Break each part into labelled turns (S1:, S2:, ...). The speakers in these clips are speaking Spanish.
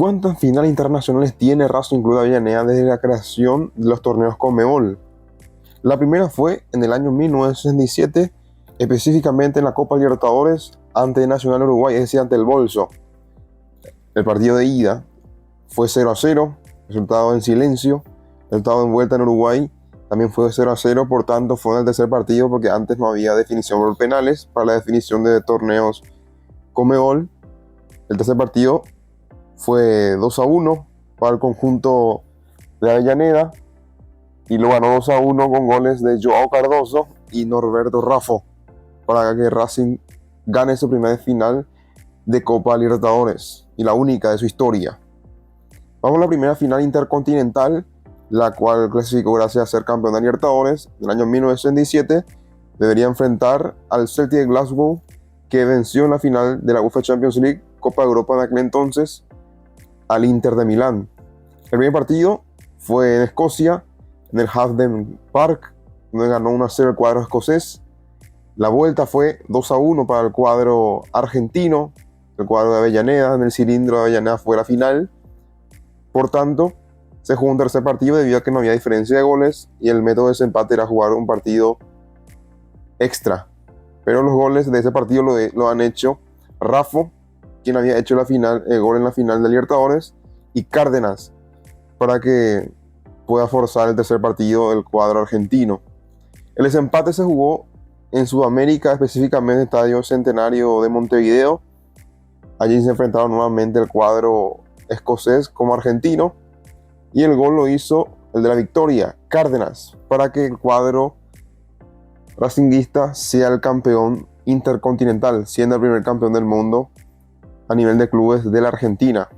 S1: ¿Cuántas finales internacionales tiene Racing Club de Avellaneda desde la creación de los torneos Conmebol? La primera fue en el año 1967, específicamente en la Copa Libertadores ante Nacional Uruguay, es decir, ante el Bolso. El partido de ida fue 0-0, resultado en silencio. El resultado en vuelta en Uruguay también fue 0-0, por tanto fue en el tercer partido porque antes no había definición por penales para la definición de torneos Conmebol. El tercer partido fue 2-1 para el conjunto de Avellaneda y lo ganó 2-1 con goles de Joao Cardoso y Norberto Raffo para que Racing gane su primera final de Copa Libertadores y la única de su historia. Vamos a la primera final intercontinental, la cual clasificó gracias a ser campeón de Libertadores en el año 1967. Debería enfrentar al Celtic de Glasgow, que venció en la final de la UEFA Champions League, Copa de Europa de aquel entonces, al Inter de Milán. El primer partido fue en Escocia, en el Hampden Park, donde ganó 1-0 el cuadro escocés. La vuelta fue 2-1 para el cuadro argentino, el cuadro de Avellaneda. En el cilindro de Avellaneda fue la final. Por tanto, se jugó un tercer partido debido a que no había diferencia de goles y el método de desempate era jugar un partido extra. Pero los goles de ese partido lo han hecho Raffo, quien había hecho el gol en la final de Libertadores, y Cárdenas, para que pueda forzar el tercer partido del cuadro argentino. El desempate se jugó en Sudamérica, específicamente en el Estadio Centenario de Montevideo. Allí se enfrentaron nuevamente el cuadro escocés como argentino, y el gol lo hizo el de la victoria, Cárdenas, para que el cuadro racinguista sea el campeón intercontinental, siendo el primer campeón del mundo a nivel de clubes de la Argentina.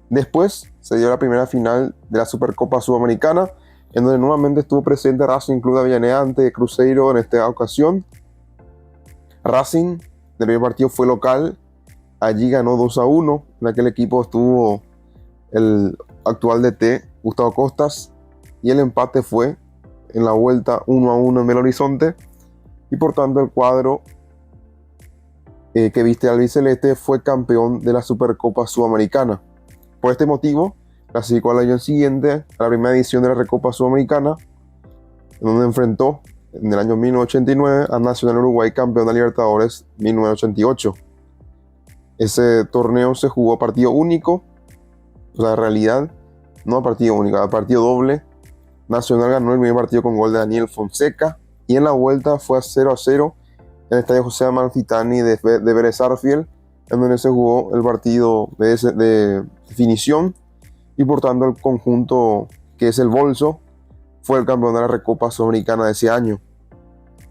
S1: Después se dio la primera final de la Supercopa Sudamericana, en donde nuevamente estuvo presente Racing Club de Avellaneda ante Cruzeiro en esta ocasión. Racing, del primer partido, fue local. Allí ganó 2-1. En aquel equipo estuvo el actual DT, Gustavo Costas, y el empate fue en la vuelta 1-1 en Belo Horizonte, y por tanto el cuadro que viste al albiceleste fue campeón de la Supercopa Sudamericana. Por este motivo, clasificó al año siguiente a la primera edición de la Recopa Sudamericana, en donde enfrentó en el año 1989 a Nacional Uruguay, campeón de Libertadores 1988. Ese torneo se jugó a partido único, o sea, en realidad no a partido único, a partido doble. Nacional ganó el primer partido con gol de Daniel Fonseca, y en la vuelta fue a 0-0 en el estadio José Amalfitani de Vélez Sarsfield, en donde se jugó el partido de definición, y por tanto el conjunto que es el Bolso fue el campeón de la Recopa Sudamericana de ese año.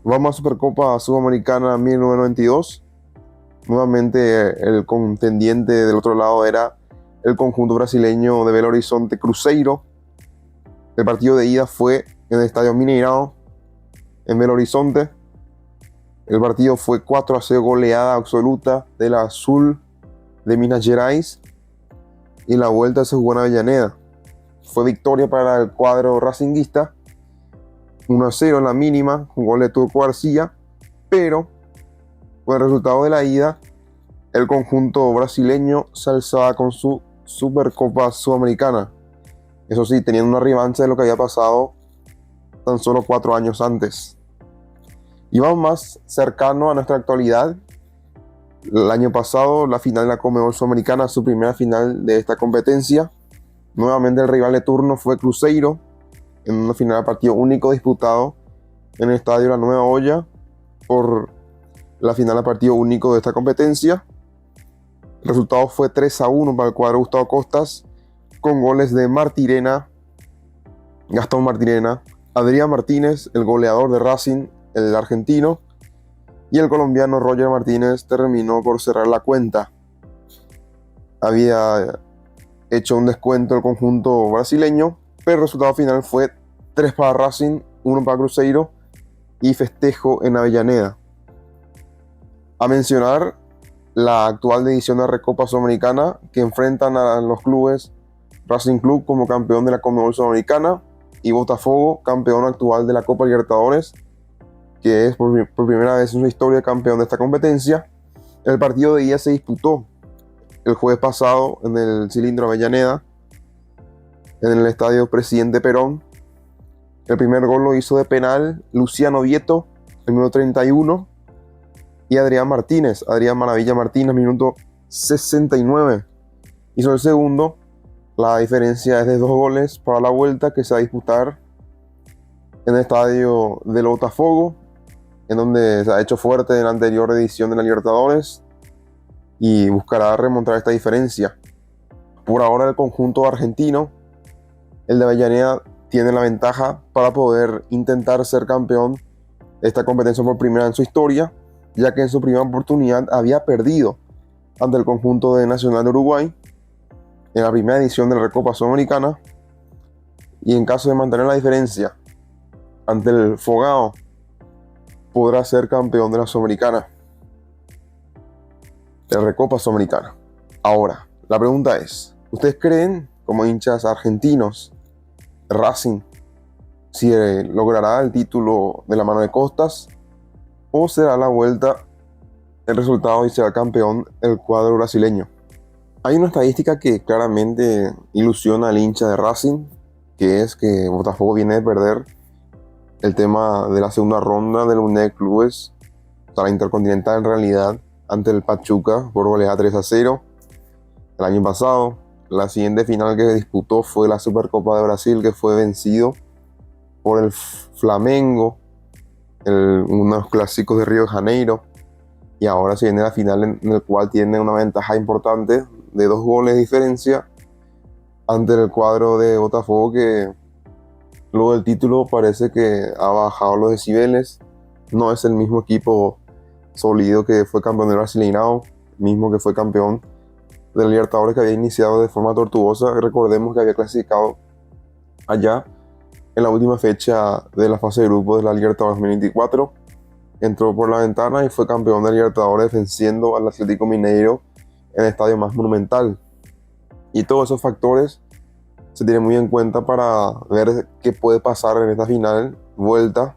S1: Vamos a Supercopa Sudamericana 1992. Nuevamente el contendiente del otro lado era el conjunto brasileño de Belo Horizonte, Cruzeiro. El partido de ida fue en el Estadio Mineirão en Belo Horizonte. El partido fue 4-0, goleada absoluta del Azul de Minas Gerais, y la vuelta se jugó en Avellaneda. Fue victoria para el cuadro racinguista, 1-0 en la mínima, con gol de Turco García, pero con el resultado de la ida, el conjunto brasileño se alzaba con su Supercopa Sudamericana. Eso sí, teniendo una revancha de lo que había pasado tan solo 4 años antes. Y vamos más cercano a nuestra actualidad. El año pasado, la final de la Conmebol Sudamericana, su primera final de esta competencia. Nuevamente el rival de turno fue Cruzeiro, en una final de partido único disputado en el estadio La Nueva Olla por la final de partido único de esta competencia. El resultado fue 3-1 para el cuadro Gustavo Costas, con goles de Martirena, Gastón Martirena, Adrián Martínez, el goleador de Racing, el argentino, y el colombiano Roger Martínez terminó por cerrar la cuenta. Había hecho un descuento el conjunto brasileño, pero el resultado final fue 3 para Racing, 1 para Cruzeiro y festejo en Avellaneda. A mencionar la actual edición de la Recopa Sudamericana, que enfrentan a los clubes Racing Club como campeón de la Conmebol Sudamericana y Botafogo, campeón actual de la Copa Libertadores, que es por primera vez en su historia campeón de esta competencia. El partido de ida se disputó el jueves pasado en el Cilindro Avellaneda, en el estadio Presidente Perón. El primer gol lo hizo de penal Luciano Vieto, el minuto 31, y Adrián Maravilla Martínez, minuto 69. Hizo el segundo. La diferencia es de 2 goles para la vuelta, que se va a disputar en el estadio del Botafogo, en donde se ha hecho fuerte en la anterior edición de la Libertadores y buscará remontar esta diferencia. Por ahora el conjunto argentino, el de Avellaneda, tiene la ventaja para poder intentar ser campeón de esta competencia por primera en su historia, ya que en su primera oportunidad había perdido ante el conjunto de Nacional de Uruguay en la primera edición de la Recopa Sudamericana, y en caso de mantener la diferencia ante el Fogao, podrá ser campeón de la Sudamericana, de la Recopa Sudamericana. Ahora, la pregunta es, ¿ustedes creen, como hinchas argentinos, Racing si logrará el título de la mano de Costas, o será la vuelta el resultado y será campeón el cuadro brasileño? Hay una estadística que claramente ilusiona al hincha de Racing, que es que Botafogo viene de perder el tema de la segunda ronda del Mundial de Clubes, o sea, la Intercontinental en realidad, ante el Pachuca por goleada 3-0 el año pasado. La siguiente final que disputó fue la Supercopa de Brasil, que fue vencido por el Flamengo, uno de los clásicos de Río de Janeiro. Y ahora se viene la final en el cual tiene una ventaja importante de 2 goles de diferencia ante el cuadro de Botafogo, que luego del título parece que ha bajado los decibeles. No es el mismo equipo sólido que fue campeón del Brasileirao, mismo que fue campeón de la Libertadores, que había iniciado de forma tortuosa. Recordemos que había clasificado allá en la última fecha de la fase de grupos de la Libertadores 2024. Entró por la ventana y fue campeón de la Libertadores venciendo al Atlético Mineiro en el estadio más monumental. Y todos esos factores se tienen muy en cuenta para ver qué puede pasar en esta final vuelta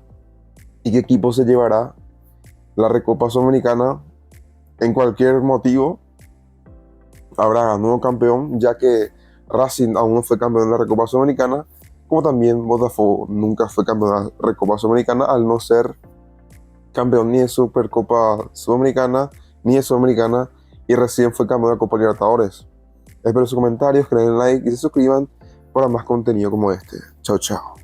S1: y qué equipo se llevará la Recopa Sudamericana. En cualquier motivo habrá nuevo campeón, ya que Racing aún no fue campeón de la Recopa Sudamericana, como también Botafogo nunca fue campeón de la Recopa Sudamericana, al no ser campeón ni de Supercopa Sudamericana ni de Sudamericana, y recién fue campeón de la Copa Libertadores. Espero sus comentarios, que le den like y se suscriban para más contenido como este. Chao, chao.